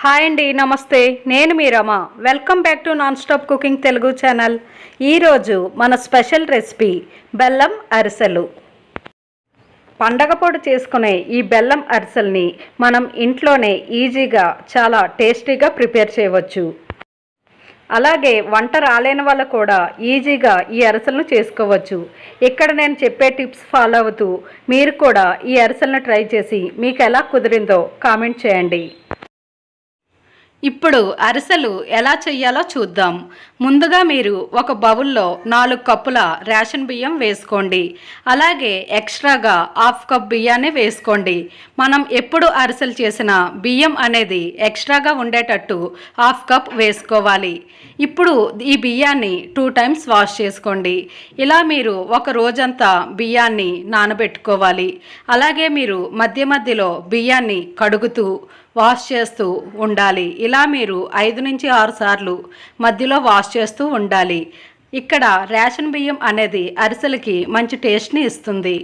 Hi అండి, నమస్తే. నేను మీ Rama. Welcome back to nonstop cooking Telugu channel. ఈరోజు మన స్పెషల్ రెసిపీ బెల్లం అరిసెలు. పండగ పొడి చేసుకునే ఈ బెల్లం అరిసెల్ని మనం ఇంట్లోనే ఈజీగా చాలా టేస్టీగా ప్రిపేర్ చేయవచ్చు. అలాగే వంట రాలేని వాళ్ళు కూడా ఈజీగా ఈ అరిసెలను చేసుకోవచ్చు. ఇక్కడ నేను చెప్పే టిప్స్ ఫాలో అవుతూ మీరు కూడా ఈ అరిసెలను ట్రై చేసి మీకు ఎలా కుదిరిందో కామెంట్ చేయండి. ఇప్పుడు అరిసెలు ఎలా చెయ్యాలో చూద్దాం. ముందుగా మీరు ఒక బౌల్లో 4 కప్పుల రేషన్ బియ్యం వేసుకోండి. అలాగే ఎక్స్ట్రాగా 1/2 కప్ బియ్యాన్ని వేసుకోండి. మనం ఎప్పుడు అరిసెలు చేసినా బియ్యం అనేది ఎక్స్ట్రాగా ఉండేటట్టు 1/2 కప్ వేసుకోవాలి. ఇప్పుడు ఈ బియ్యాన్ని 2 టైమ్స్ వాష్ చేసుకోండి. ఇలా మీరు ఒక రోజంతా బియ్యాన్ని నానబెట్టుకోవాలి. అలాగే మీరు మధ్య మధ్యలో బియ్యాన్ని కడుగుతూ వాష్ చేస్తూ ఉండాలి. ఇలా మీరు 5 నుంచి 6 సార్లు మధ్యలో వాష్ చేస్తూ ఉండాలి. ఇక్కడ రేషన్ బియ్యం అనేది అరిసెలకి మంచి టేస్ట్ని ఇస్తుంది.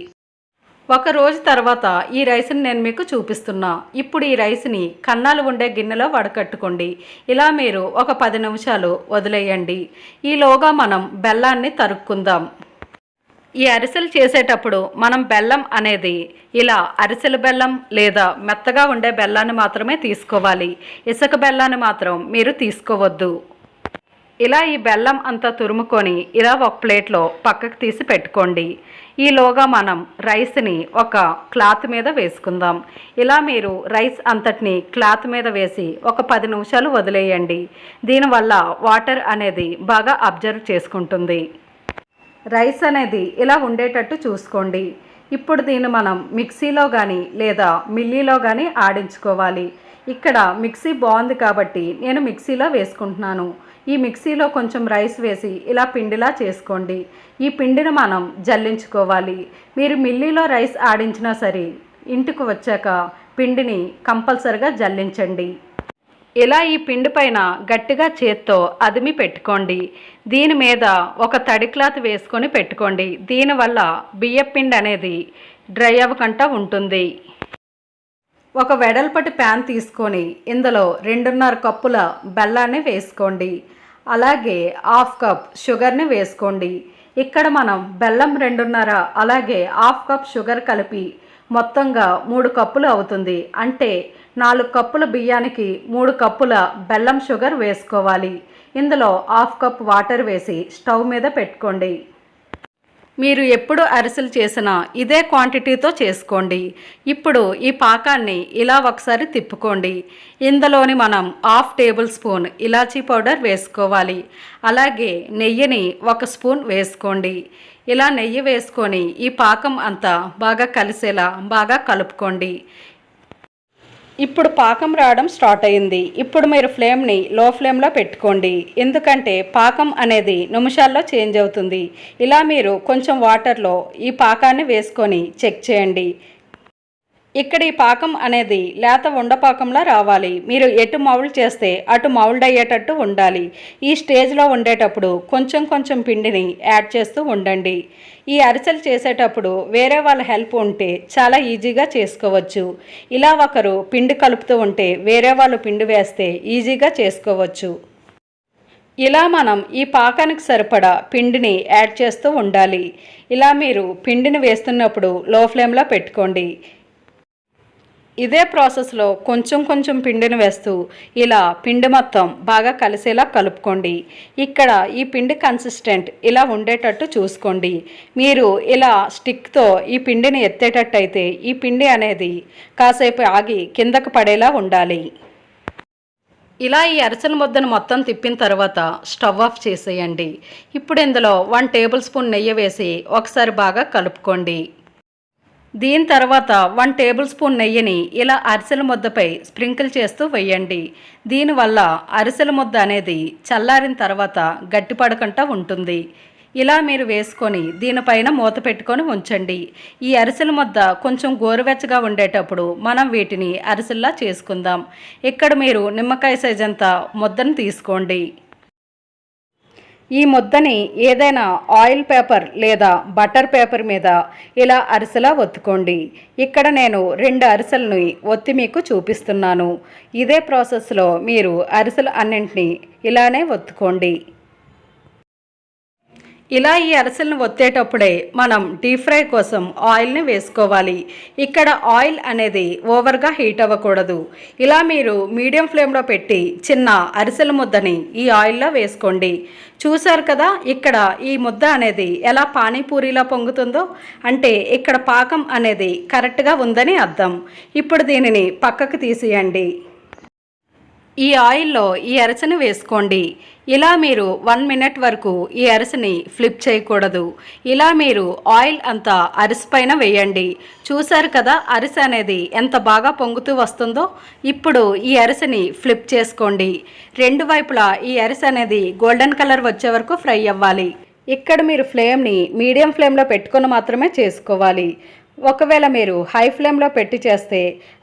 ఒక రోజు తర్వాత ఈ రైస్ని నేను మీకు చూపిస్తున్నా. ఇప్పుడు ఈ రైస్ని కన్నాలు ఉండే గిన్నెలో వడకట్టుకోండి. ఇలా మీరు ఒక 10 నిమిషాలు వదిలేయండి. ఈలోగా మనం బెల్లాన్ని తరుక్కుందాం. ఈ అరిసెలు చేసేటప్పుడు మనం బెల్లం అనేది ఇలా అరిసెల బెల్లం లేదా మెత్తగా ఉండే బెల్లాన్ని మాత్రమే తీసుకోవాలి. ఇసుక బెల్లాన్ని మాత్రం మీరు తీసుకోవద్దు. ఇలా ఈ బెల్లం అంతా తురుముకొని ఇలా ఒక ప్లేట్లో పక్కకు తీసి పెట్టుకోండి. ఈలోగా మనం రైస్ని ఒక క్లాత్ మీద వేసుకుందాం. ఇలా మీరు రైస్ అంతటిని క్లాత్ మీద వేసి ఒక 10 నిమిషాలు వదిలేయండి. దీనివల్ల వాటర్ అనేది బాగా అబ్జర్వ్ చేసుకుంటుంది. రైస్ అనేది ఇలా ఉండేటట్టు చూసుకోండి. ఇప్పుడు దీన్ని మనం మిక్సీలో కానీ లేదా మిల్లీలో కానీ ఆడించుకోవాలి. ఇక్కడ మిక్సీ బాగుంది కాబట్టి నేను మిక్సీలో వేసుకుంటున్నాను. ఈ మిక్సీలో కొంచెం రైస్ వేసి ఇలా పిండిలా చేసుకోండి. ఈ పిండిని మనం జల్లించుకోవాలి. మీరు మిల్లీలో రైస్ ఆడించినా సరే ఇంటికి వచ్చాక పిండిని కంపల్సరిగా జల్లించండి. ఇలా ఈ పిండి పైన గట్టిగా చేత్తో అదిమి పెట్టుకోండి. దీని మీద ఒక తడి క్లాత్ వేసుకొని పెట్టుకోండి. దీనివల్ల బియ్యపిండి అనేది డ్రై అవ్వకుండా ఉంటుంది. ఒక వెడల్పటి ప్యాన్ తీసుకొని ఇందులో 2.5 కప్పుల బెల్లాన్ని వేసుకోండి. అలాగే 1/2 కప్ షుగర్ని వేసుకోండి. ఇక్కడ మనం బెల్లం 2.5 అలాగే 1/2 కప్ షుగర్ కలిపి మొత్తంగా 3 కప్పులు అవుతుంది. అంటే 4 కప్పుల బియ్యానికి 3 కప్పుల బెల్లం షుగర్ వేసుకోవాలి. ఇందులో 1/2 కప్ వాటర్ వేసి స్టవ్ మీద పెట్టుకోండి. మీరు ఎప్పుడు అరిసెలు చేసినా ఇదే క్వాంటిటీతో చేసుకోండి. ఇప్పుడు ఈ పాకాన్ని ఇలా ఒకసారి తిప్పుకోండి. ఇందులోని మనం 1/2 టేబుల్ స్పూన్ ఇలాచీ పౌడర్ వేసుకోవాలి. అలాగే నెయ్యిని 1 స్పూన్ వేసుకోండి. ఇలా నెయ్యి వేసుకొని ఈ పాకం అంతా బాగా కలిసేలా బాగా కలుపుకోండి. ఇప్పుడు పాకం రావడం స్టార్ట్ అయింది. ఇప్పుడు మీరు ఫ్లేమ్ని లో ఫ్లేమ్లో పెట్టుకోండి. ఎందుకంటే పాకం అనేది నిమిషాల్లో చేంజ్ అవుతుంది. ఇలా మీరు కొంచెం వాటర్లో ఈ పాకాన్ని వేసుకొని చెక్ చేయండి. ఇక్కడ ఈ పాకం అనేది లేత ఉండపాకంలా రావాలి. మీరు ఎటు మౌల్డ్ చేస్తే అటు మౌల్డ్ అయ్యేటట్టు ఉండాలి. ఈ స్టేజ్లో ఉండేటప్పుడు కొంచెం కొంచెం పిండిని యాడ్ చేస్తూ ఉండండి. ఈ అరిసెలు చేసేటప్పుడు వేరే వాళ్ళ హెల్ప్ ఉంటే చాలా ఈజీగా చేసుకోవచ్చు. ఇలా ఒకరు పిండి కలుపుతూ ఉంటే వేరే వాళ్ళు పిండి వేస్తే ఈజీగా చేసుకోవచ్చు. ఇలా మనం ఈ పాకానికి సరిపడా పిండిని యాడ్ చేస్తూ ఉండాలి. ఇలా మీరు పిండిని వేస్తున్నప్పుడు లో ఫ్లేమ్లో పెట్టుకోండి. ఇదే ప్రాసెస్లో కొంచెం కొంచెం పిండిని వేస్తూ ఇలా పిండి మొత్తం బాగా కలిసేలా కలుపుకోండి. ఇక్కడ ఈ పిండి కన్సిస్టెంట్ ఇలా ఉండేటట్టు చూసుకోండి. మీరు ఇలా స్టిక్తో ఈ పిండిని ఎత్తేటట్టయితే ఈ పిండి అనేది కాసేపు ఆగి కిందకు పడేలా ఉండాలి. ఇలా ఈ అరిసెల ముద్దను మొత్తం తిప్పిన తర్వాత స్టవ్ ఆఫ్ చేసేయండి. ఇప్పుడు ఇందులో 1 టేబుల్ స్పూన్ నెయ్యి వేసి ఒకసారి బాగా కలుపుకోండి. దీని తర్వాత 1 టేబుల్ స్పూన్ నెయ్యిని ఇలా అరిసెల ముద్దపై స్ప్రింకిల్ చేస్తూ వేయండి. దీనివల్ల అరిసెల ముద్ద అనేది చల్లారిన తర్వాత గట్టిపడకుండా ఉంటుంది. ఇలా మీరు వేసుకొని దీనిపైన మూత పెట్టుకొని ఉంచండి. ఈ అరిసెల ముద్ద కొంచెం గోరువెచ్చగా ఉండేటప్పుడు మనం వీటిని అరిసెల్లా చేసుకుందాం. ఇక్కడ మీరు నిమ్మకాయ సైజ్ అంత ముద్దను తీసుకోండి. ఈ ముద్దని ఏదైనా ఆయిల్ పేపర్ లేదా బటర్ పేపర్ మీద ఇలా అరిసెలా ఒత్తుకోండి. ఇక్కడ నేను 2 అరిసెలని ఒత్తి మీకు చూపిస్తున్నాను. ఇదే ప్రాసెస్లో మీరు అరిసెలు అన్నింటినీ ఇలానే ఒత్తుకోండి. ఇలా ఈ అరిసెలను ఒత్తేటప్పుడే మనం డీప్ ఫ్రై కోసం ఆయిల్ని వేసుకోవాలి. ఇక్కడ ఆయిల్ అనేది ఓవర్గా హీట్ అవ్వకూడదు. ఇలా మీరు మీడియం ఫ్లేమ్లో పెట్టి చిన్న అరిసెల ముద్దని ఈ ఆయిల్లో వేసుకోండి. చూసారు కదా, ఇక్కడ ఈ ముద్ద అనేది ఎలా పానీపూరిలా పొంగుతుందో, అంటే ఇక్కడ పాకం అనేది కరెక్ట్గా ఉందని అర్థం. ఇప్పుడు దీనిని పక్కకు తీసేయండి. ఈ ఆయిల్లో ఈ అరిసెని వేసుకోండి. ఇలా మీరు 1 మినిట్ వరకు ఈ అరిసెని ఫ్లిప్ చేయకూడదు. ఇలా మీరు ఆయిల్ అంతా అరిసె పైన వేయండి. చూసారు కదా, అరిసె అనేది ఎంత బాగా పొంగుతూ వస్తుందో. ఇప్పుడు ఈ అరిసెని ఫ్లిప్ చేసుకోండి. 2 వైపులా ఈ అరిసె అనేది గోల్డెన్ కలర్ వచ్చే వరకు ఫ్రై అవ్వాలి. ఇక్కడ మీరు ఫ్లేమ్ని మీడియం ఫ్లేమ్లో పెట్టుకొని మాత్రమే చేసుకోవాలి. ఒకవేళ మీరు హై ఫ్లేమ్లో పెట్టి చేస్తే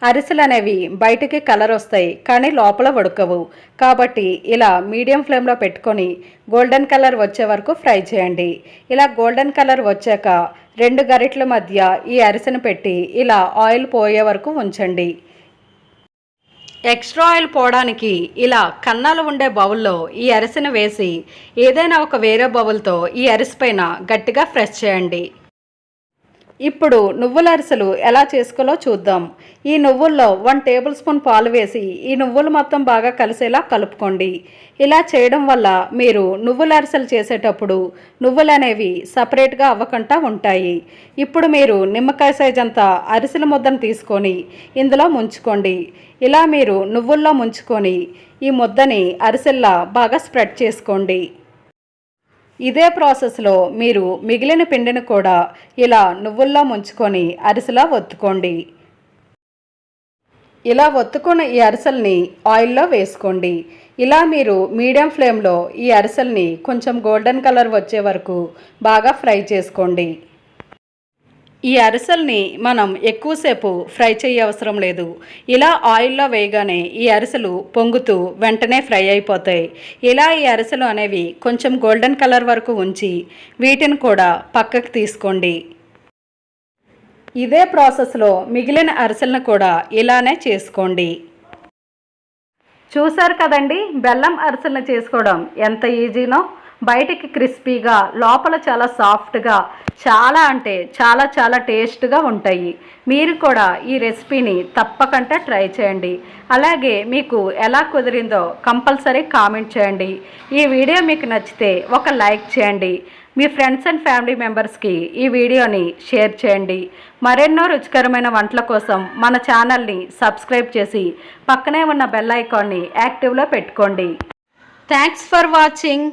అరిసెలు అనేవి బయటికి కలర్ వస్తాయి, కానీ లోపల ఉడకవు. కాబట్టి ఇలా మీడియం ఫ్లేమ్లో పెట్టుకొని గోల్డెన్ కలర్ వచ్చే వరకు ఫ్రై చేయండి. ఇలా గోల్డెన్ కలర్ వచ్చాక 2 గరిటెల మధ్య ఈ అరిసెను పెట్టి ఇలా ఆయిల్ పోయే వరకు ఉంచండి. ఎక్స్ట్రా ఆయిల్ పోవడానికి ఇలా కన్నాలు ఉండే బౌల్లో ఈ అరిసెను వేసి ఏదైనా ఒక వేరే బౌల్తో ఈ అరిసె పైన గట్టిగా ప్రెస్ చేయండి. ఇప్పుడు నువ్వుల అరిసెలు ఎలా చేసుకోవాలో చూద్దాం. ఈ నువ్వుల్లో 1 టేబుల్ స్పూన్ పాలు వేసి ఈ నువ్వులు మొత్తం బాగా కలిసేలా కలుపుకోండి. ఇలా చేయడం వల్ల మీరు నువ్వుల అరిసెలు చేసేటప్పుడు నువ్వులు అనేవి సపరేట్గా అవ్వకుండా ఉంటాయి. ఇప్పుడు మీరు నిమ్మకాయ సైజ్ అంతా అరిసెల ముద్దను తీసుకొని ఇందులో ముంచుకోండి. ఇలా మీరు నువ్వుల్లో ముంచుకొని ఈ ముద్దని అరిసెల్లా బాగా స్ప్రెడ్ చేసుకోండి. ఇదే ప్రాసెస్లో మీరు మిగిలిన పిండిని కూడా ఇలా నువ్వుల్లో ముంచుకొని అరిసెలా ఒత్తుకోండి. ఇలా ఒత్తుకున్న ఈ అరిసెల్ని ఆయిల్లో వేసుకోండి. ఇలా మీరు మీడియం ఫ్లేమ్లో ఈ అరిసెల్ని కొంచెం గోల్డెన్ కలర్ వచ్చే వరకు బాగా ఫ్రై చేసుకోండి. ఈ అరిసెల్ని మనం ఎక్కువసేపు ఫ్రై చేయవసరం లేదు. ఇలా ఆయిల్లో వేయగానే ఈ అరిసెలు పొంగుతూ వెంటనే ఫ్రై అయిపోతాయి. ఇలా ఈ అరిసెలు అనేవి కొంచెం గోల్డెన్ కలర్ వరకు ఉంచి వీటిని కూడా పక్కకు తీసుకోండి. ఇదే ప్రాసెస్లో మిగిలిన అరిసెలను కూడా ఇలానే చేసుకోండి. చూసారు కదండి, బెల్లం అరిసెలను చేసుకోవడం ఎంత ఈజీనో. బయటికి క్రిస్పీగా, లోపల చాలా సాఫ్ట్గా, చాలా అంటే చాలా చాలా టేస్ట్గా ఉంటాయి. మీరు కూడా ఈ రెసిపీని తప్పకుండా ట్రై చేయండి. అలాగే మీకు ఎలా కుదిరిందో కంపల్సరీ కామెంట్ చేయండి. ఈ వీడియో మీకు నచ్చితే ఒక లైక్ చేయండి. మీ ఫ్రెండ్స్ అండ్ ఫ్యామిలీ మెంబర్స్కి ఈ వీడియోని షేర్ చేయండి. మరెన్నో రుచికరమైన వంటల కోసం మన ఛానల్ని సబ్స్క్రైబ్ చేసి పక్కనే ఉన్న బెల్ ఐకాన్ని యాక్టివ్లో పెట్టుకోండి. Thanks for watching.